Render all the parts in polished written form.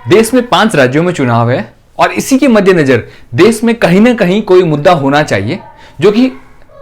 देश में 5 राज्यों में चुनाव है और इसी के मद्देनजर देश में कहीं ना कहीं कोई मुद्दा होना चाहिए जो कि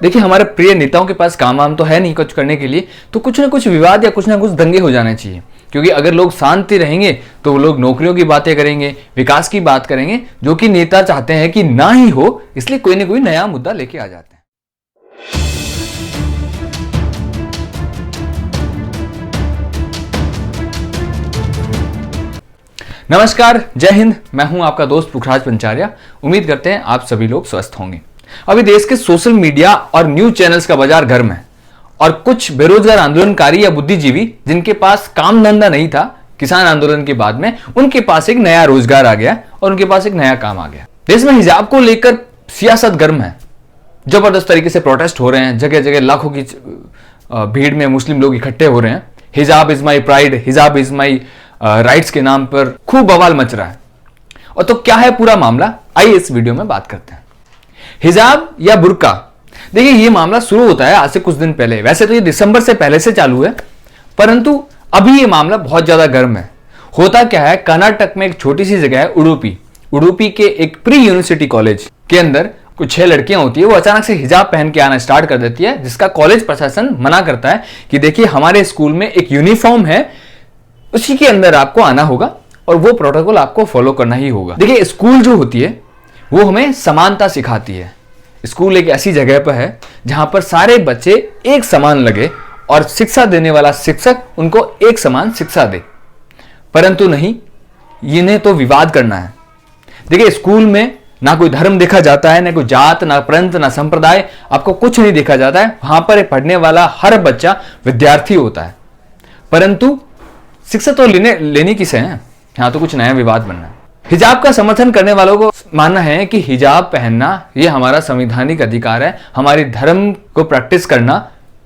देखिए हमारे प्रिय नेताओं के पास काम वाम तो है नहीं कुछ करने के लिए, तो कुछ ना कुछ विवाद या कुछ ना कुछ दंगे हो जाने चाहिए। क्योंकि अगर लोग शांति रहेंगे तो लोग नौकरियों की बातें करेंगे, विकास की बात करेंगे, जो कि नेता चाहते हैं कि ना ही हो, इसलिए कोई ना कोई नया मुद्दा लेके आ जाते हैं। नमस्कार, जय हिंद। मैं हूं आपका दोस्त पुखराज पंचारिया। उम्मीद करते हैं आप सभी लोग स्वस्थ होंगे। अभी देश के सोशल मीडिया और न्यूज चैनल्स का बाजार गर्म है और कुछ बेरोजगार आंदोलनकारी या बुद्धिजीवी जिनके पास काम धंधा नहीं था किसान आंदोलन के बाद में, उनके पास एक नया रोजगार आ गया और उनके पास एक नया काम आ गया। देश में हिजाब को लेकर सियासत गर्म है, जबरदस्त तरीके से प्रोटेस्ट हो रहे हैं, जगह जगह लाखों की भीड़ में मुस्लिम लोग इकट्ठे हो रहे हैं। हिजाब इज माई प्राइड, हिजाब इज माई राइट्स के नाम पर खूब बवाल मच रहा है। और तो क्या है पूरा मामला, आइए इस वीडियो में बात करते हैं। हिजाब या बुर्का, देखिए ये मामला शुरू होता है आज से कुछ दिन पहले। वैसे तो ये दिसंबर से पहले से चालू है, परंतु अभी ये मामला बहुत ज्यादा गर्म है। होता क्या है, कर्नाटक में एक छोटी सी जगह है उडुपी। उडुपी के एक प्री यूनिवर्सिटी कॉलेज के अंदर कुछ 6 लड़कियां होती है, वो अचानक से हिजाब पहन के आना स्टार्ट कर देती है, जिसका कॉलेज प्रशासन मना करता है कि देखिए हमारे स्कूल में एक यूनिफॉर्म है, उसी के अंदर आपको आना होगा और वो प्रोटोकॉल आपको फॉलो करना ही होगा। देखिए स्कूल जो होती है वो हमें समानता सिखाती है। स्कूल एक ऐसी जगह पर है जहां पर सारे बच्चे एक समान लगे और शिक्षा देने वाला शिक्षक उनको एक समान शिक्षा दे। परंतु नहीं, इन्हें तो विवाद करना है। देखिए स्कूल में ना कोई धर्म देखा जाता है, ना कोई जात, ना प्रांत, ना संप्रदाय, आपको कुछ नहीं देखा जाता है। वहां पर पढ़ने वाला हर बच्चा विद्यार्थी होता है, परंतु शिक्षा तो लेनी किसे है, यहां तो कुछ नया विवाद बनना है। हिजाब का समर्थन करने वालों को मानना है कि हिजाब पहनना ये हमारा संवैधानिक अधिकार है। हमारी धर्म को प्रैक्टिस करना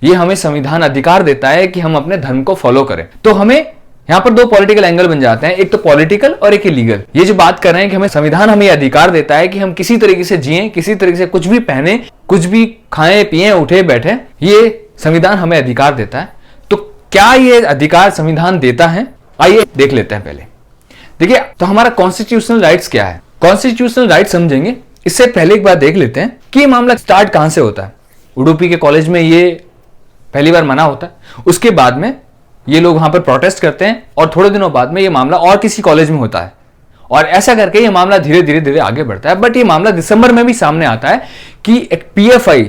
ये हमें संविधान अधिकार देता है कि हम अपने धर्म को फॉलो करें। तो हमें यहां पर 2 पॉलिटिकल एंगल बन जाते हैं, एक तो पॉलिटिकल और एक इलीगल। ये जो बात कर रहे हैं कि हमें संविधान हमें अधिकार देता है कि हम किसी तरीके से जिए, किसी तरीके से कुछ भी पहने, कुछ भी खाएं पिए, उठे बैठे, ये संविधान हमें अधिकार देता है। तो क्या ये अधिकार संविधान देता है, आइए देख लेते हैं। पहले देखिए तो हमारा कॉन्स्टिट्यूशनल राइट्स क्या है। कॉन्स्टिट्यूशनल राइट समझेंगे इससे पहले एक बात देख लेते हैं कि ये मामला स्टार्ट कहां से होता है। उडुपी के कॉलेज में ये पहली बार मना होता है, उसके बाद में ये लोग वहां पर प्रोटेस्ट करते हैं और थोड़े दिनों बाद में ये मामला और किसी कॉलेज में होता है और ऐसा करके ये मामला धीरे धीरे आगे बढ़ता है। बट ये मामला दिसंबर में भी सामने आता है कि एक PFI,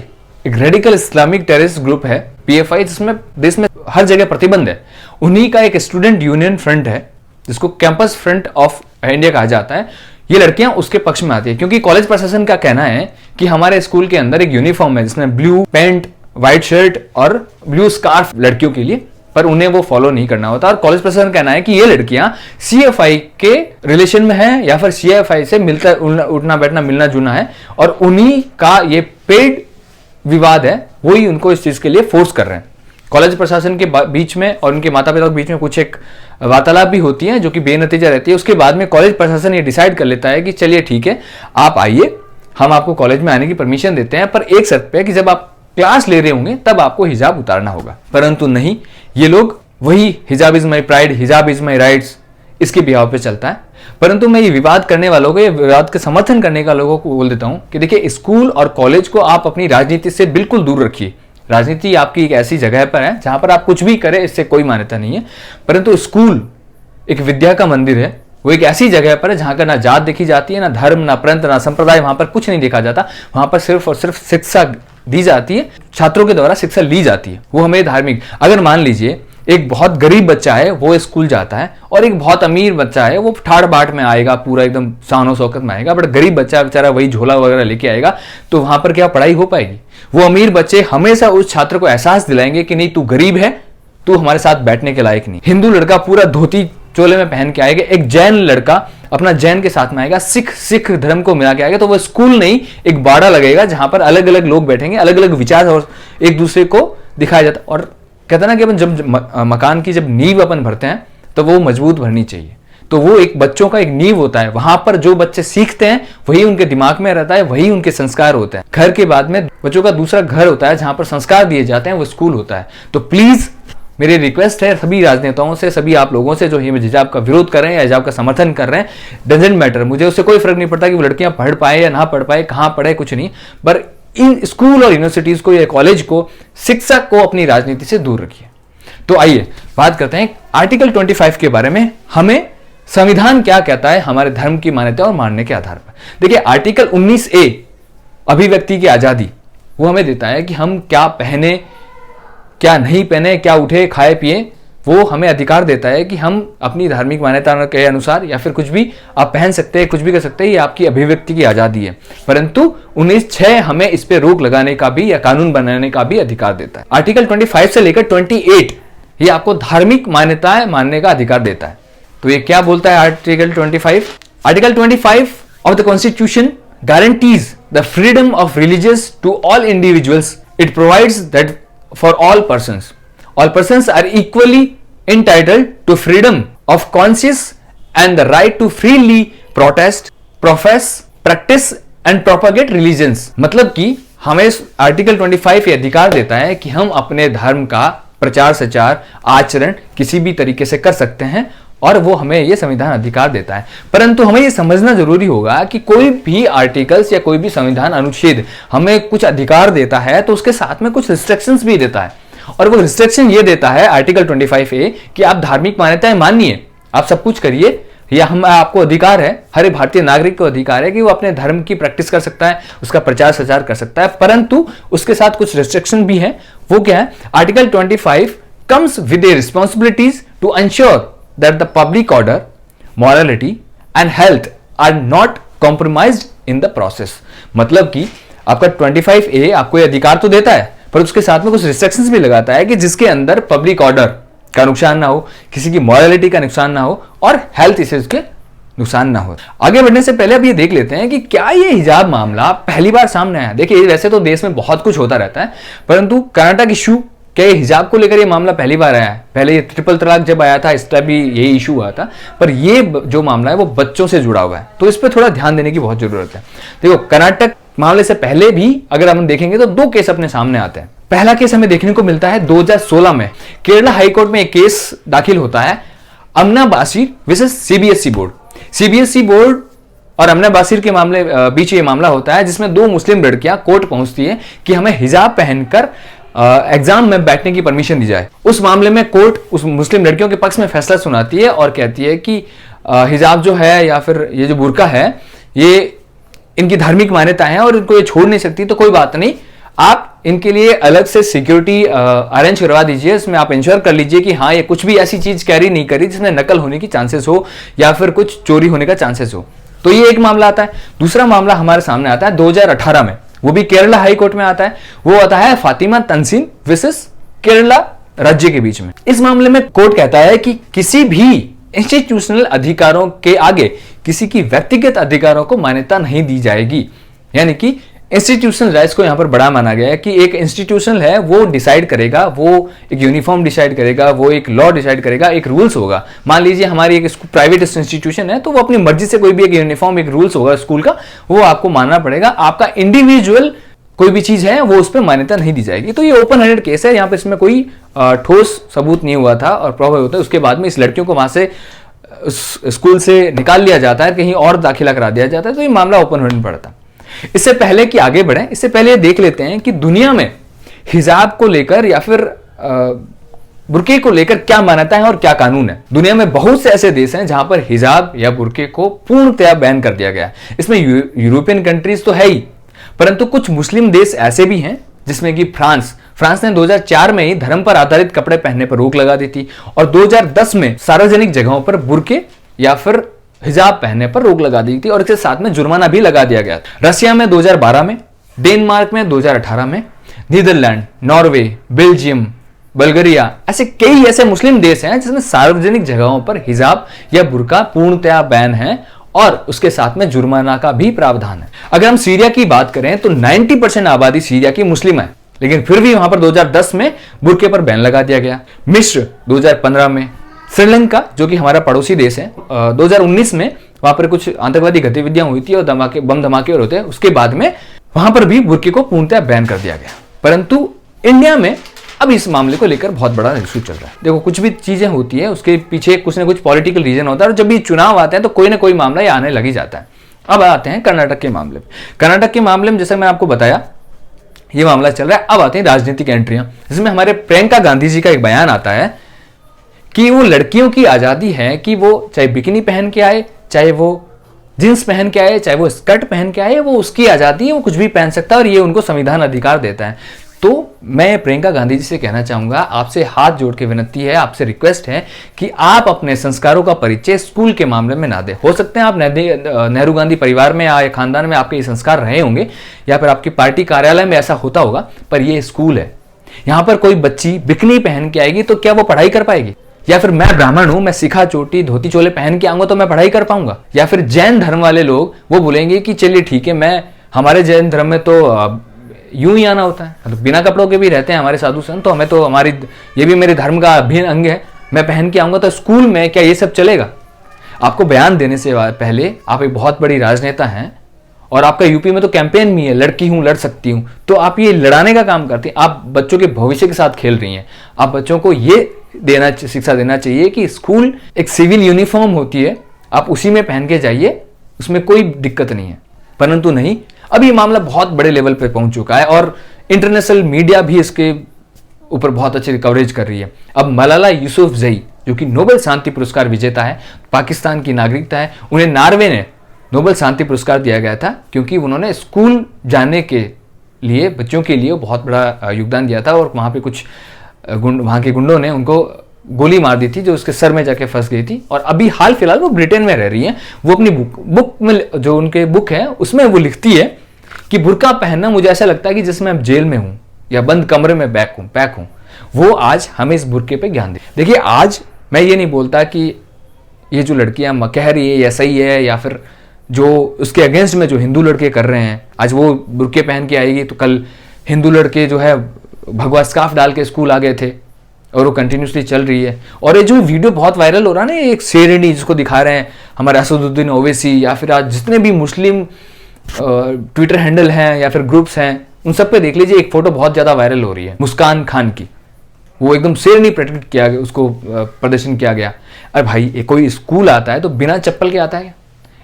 एक रेडिकल इस्लामिक टेररिस्ट ग्रुप है PFI, जिसमें देश में हर जगह प्रतिबंध है। उन्हीं का एक स्टूडेंट यूनियन फ्रंट है जिसको कैंपस फ्रंट ऑफ इंडिया कहा जाता है। ये लड़कियां उसके पक्ष में आती है क्योंकि कॉलेज प्रशासन का कहना है कि हमारे स्कूल के अंदर एक यूनिफॉर्म है जिसमें ब्लू पैंट, व्हाइट शर्ट और ब्लू स्कार्फ लड़कियों के लिए, पर उन्हें वो फॉलो नहीं करना होता। और कॉलेज प्रशासन का कहना है कि ये लड़कियां CFI के रिलेशन में है या फिर CFI से मिलता उठना बैठना मिलना जुलना है और उन्हीं का ये पेड विवाद है, वही उनको इस चीज के लिए फोर्स कर रहे हैं। कॉलेज प्रशासन के बीच में और उनके माता पिता के बीच में कुछ एक वार्तालाप भी होती है जो कि बेनतीजा रहती है। उसके बाद में कॉलेज प्रशासन ये डिसाइड कर लेता है कि चलिए ठीक है, आप आइए, हम आपको कॉलेज में आने की परमिशन देते हैं, पर एक शर्त पे कि जब आप क्लास ले रहे होंगे तब आपको हिजाब उतारना होगा। परंतु नहीं, ये लोग वही हिजाब इज माई प्राइड, हिजाब इज माई राइट्स, इसके बिहाव पे चलता है। परंतु मैं ये विवाद करने वालों को, ये विवाद का समर्थन करने का लोगों को बोल देता हूं कि देखिए स्कूल और कॉलेज को आप अपनी राजनीति से बिल्कुल दूर रखिए। राजनीति आपकी एक ऐसी जगह पर है जहां पर आप कुछ भी करें, इससे कोई मान्यता नहीं है। परंतु स्कूल एक विद्या का मंदिर है, वो एक ऐसी जगह पर है जहां का ना जात देखी जाती है, ना धर्म, ना प्रांत, ना संप्रदाय, वहां पर कुछ नहीं देखा जाता। वहां पर सिर्फ और सिर्फ शिक्षा दी जाती है, छात्रों के द्वारा शिक्षा ली जाती है, वो हमें धार्मिक। अगर मान लीजिए एक बहुत गरीब बच्चा है वो स्कूल जाता है और एक बहुत अमीर बच्चा है वो ठाड़ बाट में आएगा, पूरा एकदम शानो शौकत में आएगा, बट गरीब बच्चा बेचारा वही झोला वगैरह लेके आएगा, तो वहां पर क्या पढ़ाई हो पाएगी? वो अमीर बच्चे हमेशा उस छात्र को एहसास दिलाएंगे कि नहीं, तू गरीब है, तू हमारे साथ बैठने के लायक नहीं। हिंदू लड़का पूरा धोती चोले में पहन के आएगा, एक जैन लड़का अपना जैन के साथ में आएगा, सिख धर्म को मिला के आएगा, तो वो स्कूल नहीं एक बाड़ा लगेगा जहां पर अलग अलग लोग बैठेंगे, अलग अलग विचार और एक दूसरे को दिखाया जाता। और कहते ना कि अपन जब मकान की जब नींव अपन भरते हैं तो वो मजबूत भरनी चाहिए। तो वो एक बच्चों का एक नींव होता है, वहां पर जो बच्चे सीखते हैं वही उनके दिमाग में रहता है, वही उनके संस्कार होते हैं। घर के बाद में बच्चों का दूसरा घर होता है जहां पर संस्कार दिए जाते हैं, वो स्कूल होता है। तो प्लीज मेरी रिक्वेस्ट है सभी राजनेताओं से, सभी आप लोगों से जो हिजाब का विरोध कर रहे हैं या हिजाब का समर्थन कर रहे हैं, डजेंट मैटर, मुझे उससे कोई फर्क नहीं पड़ता कि वो लड़कियां पढ़ पाए या ना पढ़ पाए, कहां पढ़े, कुछ नहीं, पर इन स्कूल और यूनिवर्सिटीज को या कॉलेज को, शिक्षक को अपनी राजनीति से दूर रखिए। तो आइए बात करते हैं आर्टिकल 25 के बारे में। हमें संविधान क्या कहता है हमारे धर्म की मान्यता और मानने के आधार पर। देखिए आर्टिकल 19A अभिव्यक्ति की आजादी, वो हमें देता है कि हम क्या पहने, क्या नहीं पहने, क्या उठे खाए पिए, वो हमें अधिकार देता है कि हम अपनी धार्मिक मान्यता के अनुसार या फिर कुछ भी आप पहन सकते हैं, कुछ भी कर सकते हैं, ये आपकी अभिव्यक्ति की आजादी है। परंतु 19(6) हमें इस पे रोक लगाने का भी या कानून बनाने का भी अधिकार देता है। आर्टिकल 25 से लेकर 28 ये आपको धार्मिक मान्यताएं मानने का अधिकार देता है। तो ये क्या बोलता है article 25? Article 25 of the constitution guarantees the freedom of religious to all individuals. It provides that for all persons are equally entitled to freedom of conscience and the right to freely protest, profess, practice and propagate religions. मतलब कि हमें article 25 ये अधिकार देता है कि हम अपने धर्म का प्रचार सचार आचरण किसी भी तरीके से कर सकते हैं और वो हमें ये संविधान अधिकार देता है। परंतु हमें ये समझना जरूरी होगा कि कोई भी आर्टिकल्स या कोई भी संविधान अनुच्छेद हमें कुछ अधिकार देता है तो उसके साथ में कुछ रिस्ट्रिक्शंस भी देता है, और वो रिस्ट्रिक्शन ये देता है आर्टिकल 25A कि आप धार्मिक मान्यताएं मानिए, आप सब कुछ करिए, या हम आपको अधिकार है, हर भारतीय नागरिक को अधिकार है कि वो अपने धर्म की प्रैक्टिस कर सकता है, उसका प्रचार प्रसार कर सकता है, परंतु उसके साथ कुछ रिस्ट्रिक्शन भी है। वो क्या है? Article 25 comes with a responsibilities to ensure that the public order, morality and health are not compromised in the process। मतलब कि आपका 25A आपको ये अधिकार तो देता है पर उसके साथ में कुछ रिस्ट्रिक्शंस भी लगाता है कि जिसके अंदर पब्लिक ऑर्डर का नुकसान ना हो, किसी की मॉरलिटी का नुकसान ना हो और हेल्थ इश्यूज के नुकसान ना हो। आगे बढ़ने से पहले अब ये देख लेते हैं कि क्या ये हिजाब मामला पहली बार सामने आया। देखिए वैसे तो देश में बहुत कुछ होता रहता है, परंतु कर्नाटक इशू क्या हिजाब को लेकर ये मामला पहली बार आया है? पहले ये ट्रिपल तलाक जब आया था इसका भी यही इशू हुआ था, पर ये जो मामला है वो बच्चों से जुड़ा हुआ है, तो इस पर थोड़ा ध्यान देने की बहुत जरूरत है। देखो कर्नाटक मामले से पहले भी अगर हम देखेंगे तो 2 केस अपने सामने आते हैं। पहला केस हमें देखने को मिलता है 2016 में केरला हाईकोर्ट में एक केस दाखिल होता है, Amna Basir versus CBSE board. CBSE board और अमना बासिर के मामले बीच ये मामला होता है जिसमें 2 मुस्लिम लड़कियां कोर्ट पहुंचती है कि हमें हिजाब पहनकर एग्जाम में बैठने की परमिशन दी जाए। उस मामले में कोर्ट उस मुस्लिम लड़कियों के पक्ष में फैसला सुनाती है और कहती है कि हिजाब जो है या फिर ये जो बुर्का है ये इनकी धार्मिक मान्यता है और इनको ये छोड़ नहीं सकती, तो कोई बात नहीं, आप इनके लिए अलग से सिक्योरिटी अरेंज करवा दीजिए, इसमें आप इंश्योर कर लीजिए कि हाँ ये कुछ भी ऐसी चीज कैरी नहीं करी जिसमें नकल होने की चांसेस हो या फिर कुछ चोरी होने का चांसेस हो। तो ये एक मामला आता है। दूसरा मामला हमारे सामने आता है 2018 में, वो भी केरला हाई कोर्ट में आता है। वो आता है फातिमा तंसीन वर्सेस केरला राज्य के बीच में। इस मामले में कोर्ट कहता है कि किसी भी इंस्टीट्यूशनल अधिकारों के आगे किसी की व्यक्तिगत अधिकारों को मान्यता नहीं दी जाएगी। यानी कि इंस्टीट्यूशनल राइट्स को यहां पर बड़ा माना गया है कि एक इंस्टीट्यूशनल है वो डिसाइड करेगा, वो एक यूनिफॉर्म डिसाइड करेगा, वो एक लॉ डिसाइड करेगा, एक रूल्स होगा। मान लीजिए हमारी एक प्राइवेट इंस्टीट्यूशन है तो वो अपनी मर्जी से कोई भी एक यूनिफॉर्म एक रूल्स होगा स्कूल का, वो आपको मानना पड़ेगा। आपका इंडिविजुअल कोई भी चीज है वो उस पर मान्यता नहीं दी जाएगी। तो ये ओपन हैंडेड केस है, यहाँ पे इसमें कोई ठोस सबूत नहीं हुआ था और प्रॉब्लम होता है। उसके बाद में इस लड़कियों को वहां से स्कूल से निकाल लिया जाता है, कहीं और दाखिला करा दिया जाता है, तो ये मामला ओपन हैंडेड पड़ता है। इससे पहले कि आगे बढ़े, इससे पहले देख लेते हैं कि दुनिया में हिजाब को लेकर या फिर बुर्के को लेकर क्या मान्यता है और क्या कानून है। दुनिया में बहुत से ऐसे देश हैं जहां पर हिजाब या बुर्के को पूर्णतया बैन कर दिया गया है। इसमें यूरोपियन कंट्रीज तो है ही, परंतु कुछ मुस्लिम देश ऐसे भी हैं जिसमें कि फ्रांस ने 2004 में ही धर्म पर आधारित कपड़े पहनने पर रोक लगा दी थी और 2010 में सार्वजनिक जगहों पर बुर्के या फिर हिजाब पहनने पर रोक लगा दी थी और इसके साथ में जुर्माना भी लगा दिया गया। रशिया में 2012 में, डेनमार्क में 2018 में, नीदरलैंड, नॉर्वे, बेल्जियम, बल्गारिया, ऐसे कई ऐसे मुस्लिम देश हैं जिसमें सार्वजनिक जगहों पर हिजाब या बुर्का पूर्णतया बैन है और उसके साथ में जुर्माना का भी प्रावधान है। अगर हम सीरिया की बात करें तो 90% आबादी सीरिया की मुस्लिम है, लेकिन फिर भी वहां पर 2010 में बुर्के पर बैन लगा दिया गया। मिस्र 2015 में, श्रीलंका जो कि हमारा पड़ोसी देश है 2019 में वहां पर कुछ आतंकवादी गतिविधियां हुई थी और बम धमाके होते हैं, उसके बाद में वहां पर भी बुर्के को पूर्णतः बैन कर दिया गया। परंतु इंडिया में अब इस मामले को लेकर बहुत बड़ा इशू चल रहा है। देखो, कुछ भी चीजें होती है उसके पीछे कुछ ना कुछ पॉलिटिकल रीजन होता है, और जब भी चुनाव आते हैं तो कोई ना कोई मामला ये आने लग ही जाता है। अब आते हैं कर्नाटक के मामले में। कर्नाटक के मामले में जैसे मैं आपको बताया ये मामला चल रहा है। अब आते हैं राजनीतिक एंट्रियां, जिसमें हमारे प्रियंका गांधी जी का एक बयान आता है कि वो लड़कियों की आजादी है कि वो चाहे बिकिनी पहन के आए, चाहे वो जींस पहन के आए, चाहे वो स्कर्ट पहन के आए, वो उसकी आजादी है, वो कुछ भी पहन सकता है और ये उनको संविधान अधिकार देता है। तो मैं प्रियंका गांधी जी से कहना चाहूंगा, आपसे हाथ जोड़ के विनती है, आपसे रिक्वेस्ट है कि आप अपने संस्कारों का परिचय स्कूल के मामले में ना दें। हो सकते हैं आप नेहरू गांधी परिवार में या खानदान में आपके ये संस्कार रहे होंगे, या फिर आपकी पार्टी कार्यालय में ऐसा होता होगा, पर ये स्कूल है। यहां पर कोई बच्ची बिकनी पहन के आएगी तो क्या वो पढ़ाई कर पाएगी? या फिर मैं ब्राह्मण हूं, मैं सिखा चोटी धोती चोले पहन के आऊंगा तो मैं पढ़ाई कर पाऊंगा? या फिर जैन धर्म वाले लोग वो बोलेंगे कि चलिए ठीक है, हमारे जैन धर्म में तो यूं ही आना होता है, मतलब बिना कपड़ों के भी रहते हैं हमारे साधु संत, तो हमें तो ये भी मेरे धर्म का अभिन्न अंग है, मैं पहन के आऊंगा, तो स्कूल में क्या ये सब चलेगा? आपको बयान देने से पहले आप एक बहुत बड़ी राजनेता हैं, और आपका यूपी में तो कैंपेन भी है, लड़की हूं लड़ सकती हूं, तो आप ये लड़ाने का काम करते हैं। आप बच्चों के भविष्य के साथ खेल रही हैं। आप बच्चों को ये शिक्षा देना चाहिए कि स्कूल एक सिविल यूनिफॉर्म होती है, आप उसी में पहन के जाइए, उसमें कोई दिक्कत नहीं है। परंतु नहीं, अब ये मामला बहुत बड़े लेवल पे पहुंच चुका है और इंटरनेशनल मीडिया भी इसके ऊपर बहुत अच्छी कवरेज कर रही है। अब मलाला यूसुफजई, जो कि नोबेल शांति पुरस्कार विजेता है, पाकिस्तान की नागरिकता है, उन्हें नॉर्वे ने नोबेल शांति पुरस्कार दिया गया था क्योंकि उन्होंने स्कूल जाने के लिए बच्चों के लिए बहुत बड़ा योगदान दिया था, और वहां पे कुछ वहां के गुंडों ने उनको गोली मार दी थी जो उसके सर में जाके फंस गई थी। और अभी हाल फिलहाल वो ब्रिटेन में रह रही है। वो अपनी बुक में, जो उनके बुक है, उसमें वो लिखती है कि बुर्का पहनना मुझे ऐसा लगता है कि जैसे मैं जैल में हूं या बंद कमरे में पैक हूं। वो आज हमें इस बुर्के पे ज्ञान दे। देखिए, आज मैं ये नहीं बोलता कि ये जो लड़कियां कह रही है या सही है, या फिर जो उसके अगेंस्ट में जो हिंदू लड़के कर रहे हैं, आज वो बुर्के पहन के आएगी तो कल हिंदू लड़के जो है भगवा स्कार्फ डाल के स्कूल आ गए थे, और वो कंटिन्यूसली चल रही है। और ये जो वीडियो बहुत वायरल हो रहा है ना, एक शेरनी जिसको दिखा रहे हैं हमारे असदुद्दीन ओवैसी, या फिर आज जितने भी मुस्लिम ट्विटर हैंडल हैं या फिर ग्रुप्स हैं, उन सब पे देख लीजिए, एक फोटो बहुत ज़्यादा वायरल हो रही है मुस्कान खान की। वो एकदम शेरनी प्रकट किया गया, उसको प्रदर्शन किया गया। अरे भाई, कोई स्कूल आता है तो बिना चप्पल के आता है क्या?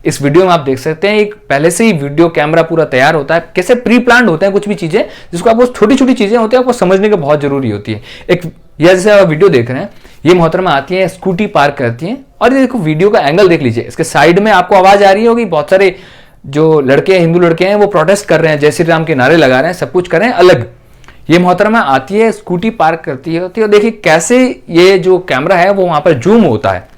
इस वीडियो में आप देख सकते हैं, एक पहले से ही वीडियो कैमरा पूरा तैयार होता है, कैसे प्री प्लान्ड होते हैं कुछ भी चीजें, जिसको आपको छोटी छोटी चीजें होती है आपको समझने की बहुत जरूरी होती है। एक ये जैसे आप वीडियो देख रहे हैं, ये मोहतरमा आती है, स्कूटी पार्क करती हैं, और ये देखो वीडियो का एंगल देख लीजिए, इसके साइड में आपको आवाज आ रही होगी, बहुत सारे जो लड़के हैं, हिंदू लड़के हैं, वो प्रोटेस्ट कर रहे हैं, जय श्री राम के नारे लगा रहे हैं, सब कुछ कर रहे हैं अलग। ये मोहतरमा आती है, स्कूटी पार्क करती है, तो देखिए कैसे ये जो कैमरा है वो वहां पर जूम होता है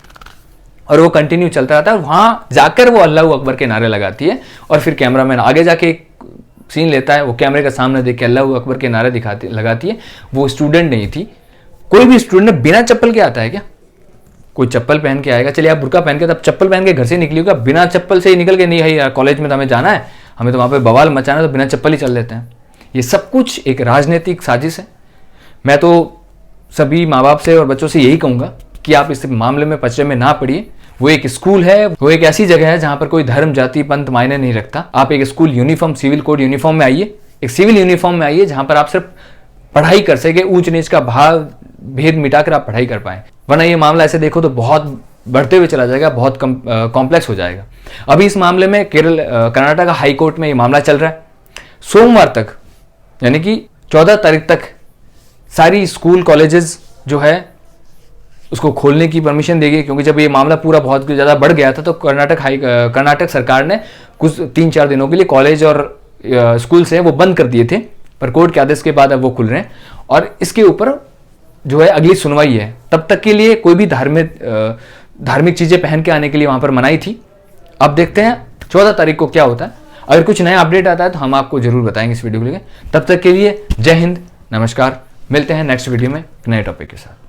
और वो कंटिन्यू चलता रहता है। वहां जाकर वो अल्लाह अकबर के नारे लगाती है, और फिर कैमरामैन आगे जाके एक सीन लेता है, वो कैमरे के सामने देख के अल्लाह अकबर के नारे लगाती है। वो स्टूडेंट नहीं थी, कोई भी स्टूडेंट बिना चप्पल के आता है क्या? कोई चप्पल पहन के आएगा? चलिए आप बुर्का पहन के, तब चप्पल पहन के घर से निकलिएगा, बिना चप्पल से ही निकल के नहीं है यार, कॉलेज में तो हमें जाना है, हमें तो वहां पे बवाल मचाना है, तो बिना चप्पल ही चल लेते हैं। ये सब कुछ एक राजनीतिक साजिश है। मैं तो सभी माँ बाप से और बच्चों से यही कहूंगा कि आप इस मामले में पचड़े में ना पड़िए। वो एक स्कूल है, वो एक ऐसी जगह है जहां पर कोई धर्म जाति पंथ मायने नहीं रखता। आप एक school uniform, civil code uniform में आइए, एक सिविल यूनिफॉर्म में आइए जहां पर आप सिर्फ पढ़ाई कर सके, ऊंच नीच का भेद मिटाकर आप पढ़ाई कर पाए। वरना ये मामला ऐसे देखो तो बहुत बढ़ते हुए चला जाएगा, बहुत कॉम्प्लेक्स हो जाएगा। अभी इस मामले में कर्नाटक हाई कोर्ट में ये मामला चल रहा है। सोमवार तक, यानी कि 14 तारीख तक सारी स्कूल कॉलेजेस जो है उसको खोलने की परमिशन देगी, क्योंकि जब ये मामला पूरा बहुत ज़्यादा बढ़ गया था तो कर्नाटक सरकार ने कुछ 3-4 दिनों के लिए कॉलेज और स्कूल से वो बंद कर दिए थे, पर कोर्ट के आदेश के बाद अब वो खुल रहे हैं। और इसके ऊपर जो है अगली सुनवाई है, तब तक के लिए कोई भी धार्मिक चीज़ें पहन के आने के लिए वहाँ पर मनाही थी। अब देखते हैं 14 तारीख को क्या होता है। अगर कुछ नया अपडेट आता है तो हम आपको जरूर बताएंगे इस वीडियो को लेकर। तब तक के लिए जय हिंद, नमस्कार, मिलते हैं नेक्स्ट वीडियो में नए टॉपिक के साथ।